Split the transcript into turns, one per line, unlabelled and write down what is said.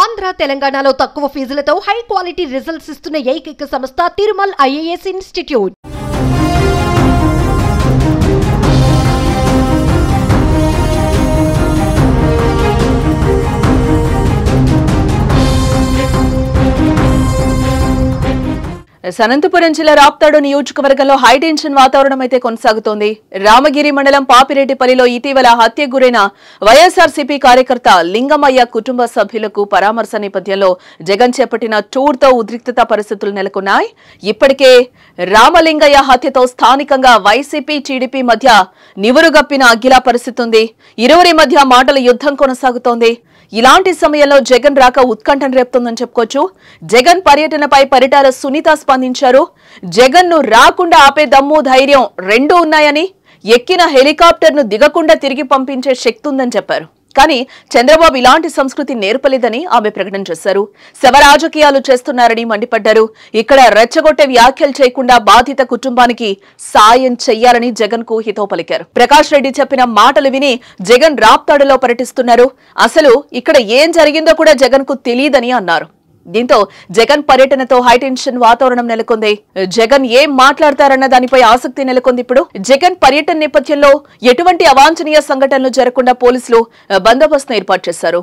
ఆంధ్ర తెలంగాణలో తక్కువ ఫీజులతో high quality results ఇస్తున్న ఏకైక సంస్థ తిరుమల్ ఐఏఎస్ ఇన్స్టిట్యూట్.
అనంతపురం జిల్లా రాప్తాడు నియోజకవర్గంలో హైటెన్షన్ వాతావరణం అయితే కొనసాగుతోంది. రామగిరి మండలం పాపిరెడ్డిపల్లిలో ఇటీవల హత్యకు గురైన వైఎస్ఆర్సీపీ కార్యకర్త లింగమయ్య కుటుంబ సభ్యులకు పరామర్శ నేపథ్యంలో జగన్ చేపట్టిన టూర్తో ఉద్రిక్తత పరిస్థితులు నెలకొన్నాయి. ఇప్పటికే రామలింగయ్య హత్యతో స్థానికంగా వైసీపీ టీడీపీ మధ్య నివురుగప్పిన అగ్గిలా పరిస్థితి ఉంది. ఇరువురి మధ్య మాటల యుద్ధం కొనసాగుతోంది. ఇలాంటి సమయంలో జగన్ రాక ఉత్కంఠను రేపుతోందని చెప్పుకోవచ్చు. జగన్ పర్యటనపై పరిటాల సునీత స్పందించారు. జగన్ ను రాకుండా ఆపే దమ్ము ధైర్యం రెండూ ఉన్నాయని, ఎక్కిన హెలికాప్టర్ ను దిగకుండా తిరిగి పంపించే శక్తి ఉందని చెప్పారు. కానీ చంద్రబాబు ఇలాంటి సంస్కృతి నేర్పలేదని ఆమె ప్రకటన చేశారు. శవ రాజకీయాలు చేస్తున్నారని మండిపడ్డారు. ఇక్కడ రెచ్చగొట్టే వ్యాఖ్యలు చేయకుండా బాధిత కుటుంబానికి సాయం చెయ్యాలని జగన్ కు హితవు పలికారు. ప్రకాష్ రెడ్డి చెప్పిన మాటలు విని జగన్ రాప్తాడులో పర్యటిస్తున్నారు. అసలు ఇక్కడ ఏం జరిగిందో కూడా జగన్ కు తెలియదని అన్నారు. దీంతో జగన్ పర్యటనతో హైటెన్షన్ వాతావరణం నెలకొంది. జగన్ ఏం మాట్లాడతారన్న దానిపై ఆసక్తి నెలకొంది. ఇప్పుడు జగన్ పర్యటన నేపథ్యంలో ఎటువంటి అవాంఛనీయ సంఘటనలు జరగకుండా పోలీసులు బందోబస్తును ఏర్పాటు చేశారు.